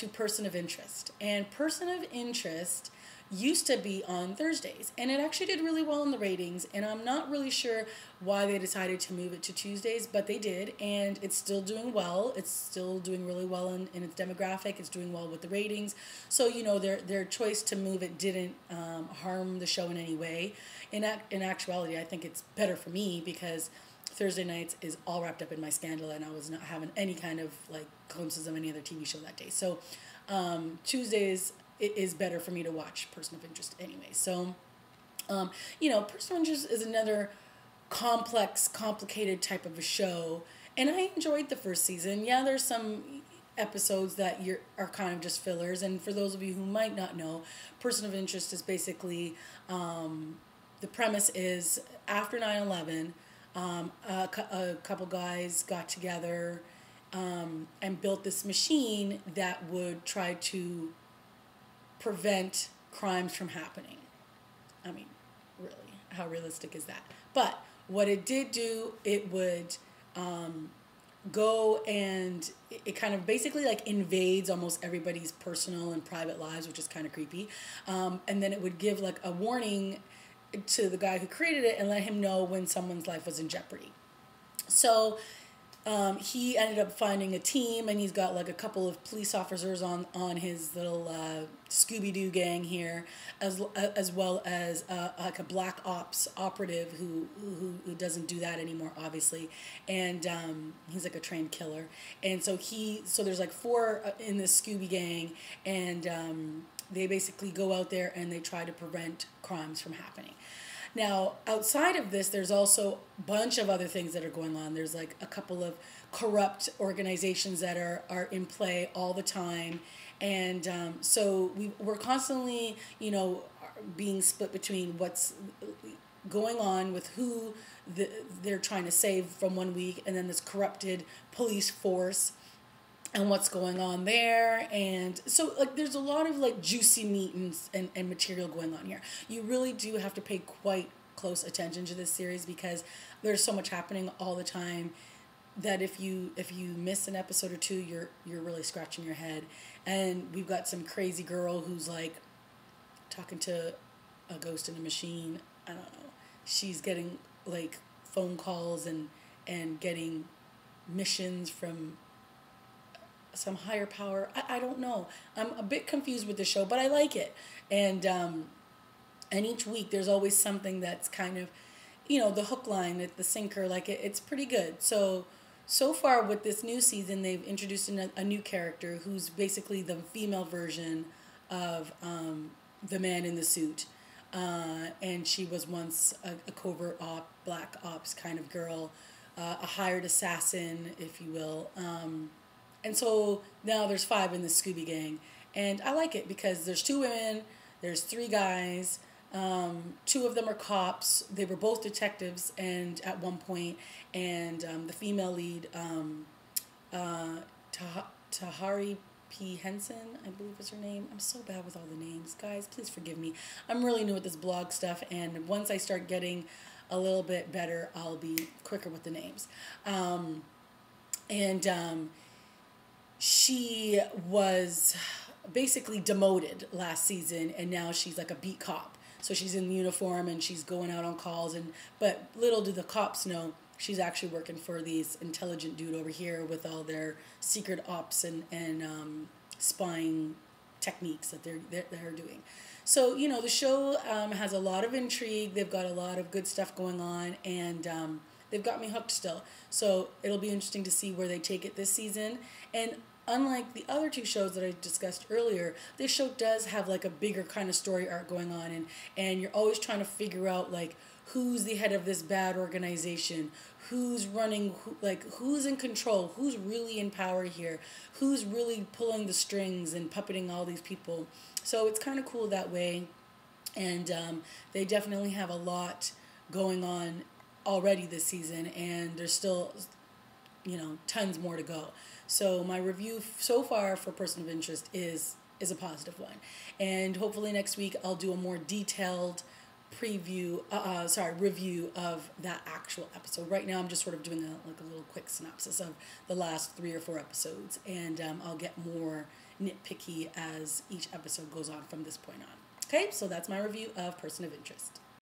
to Person of Interest. And Person of Interest used to be on Thursdays, and it actually did really well in the ratings, and I'm not really sure why they decided to move it to Tuesdays, but they did, and it's still doing well. It's still doing really well in its demographic. It's doing well with the ratings. So, you know, their choice to move it didn't harm the show in any way. In actuality, I think it's better for me because Thursday nights is all wrapped up in my scandal, and I was not having any kind of like glimpses of any other TV show that day. So Tuesdays, it is better for me to watch Person of Interest anyway. So, you know, Person of Interest is another complex, complicated type of a show, and I enjoyed the first season. Yeah, there's some episodes that are kind of just fillers, and for those of you who might not know, Person of Interest is basically, the premise is after 9/11, a couple guys got together and built this machine that would try to prevent crimes from happening. I mean, really, how realistic is that? But what it did do, it would go and it kind of basically like invades almost everybody's personal and private lives, which is kind of creepy. And then it would give like a warning to the guy who created it and let him know when someone's life was in jeopardy. So he ended up finding a team, and he's got like a couple of police officers on his little Scooby-Doo gang here, as well as like a black ops operative who doesn't do that anymore, obviously, and he's like a trained killer. And so there's like four in this Scooby gang, and they basically go out there and they try to prevent crimes from happening. Now, outside of this, there's also a bunch of other things that are going on. There's like a couple of corrupt organizations that are in play all the time. And so we're constantly, you know, being split between what's going on with who they're trying to save from one week, and then this corrupted police force and what's going on there. And so like there's a lot of like juicy meat and material going on here. You really do have to pay quite close attention to this series because there's so much happening all the time that if you miss an episode or two, you're really scratching your head. And we've got some crazy girl who's like talking to a ghost in a machine. I don't know. She's getting like phone calls and getting missions from some higher power. I don't know. I'm a bit confused with the show, but I like it. And each week there's always something that's kind of, you know, the hook line, the sinker, like it's pretty good. So far with this new season, they've introduced a new character who's basically the female version of the man in the suit. And she was once a covert black ops kind of girl, a hired assassin, if you will. And so now there's 5 in the Scooby gang. And I like it because there's 2 women, there's 3 guys, 2 of them are cops. They were both detectives and at one point, and the female lead, Tahari P. Henson, I believe is her name. I'm so bad with all the names. Guys, please forgive me. I'm really new at this blog stuff, and once I start getting a little bit better, I'll be quicker with the names. She was basically demoted last season, and now she's like a beat cop. So she's in uniform and she's going out on calls, but little do the cops know she's actually working for these intelligent dude over here with all their secret ops and spying techniques that they're doing. So, you know, the show has a lot of intrigue. They've got a lot of good stuff going on, and they've got me hooked still. So it'll be interesting to see where they take it this season. And unlike the other 2 shows that I discussed earlier, this show does have like a bigger kind of story arc going on, and you're always trying to figure out like who's the head of this bad organization, who's running, who's in control, who's really in power here, who's really pulling the strings and puppeting all these people. So it's kind of cool that way, and they definitely have a lot going on already this season, and there's still, you know, tons more to go. So my review so far for Person of Interest is a positive one, and hopefully next week I'll do a more detailed review of that actual episode. Right now I'm just sort of doing a little quick synopsis of the last 3 or 4 episodes, and I'll get more nitpicky as each episode goes on from this point on. Okay, so that's my review of Person of Interest.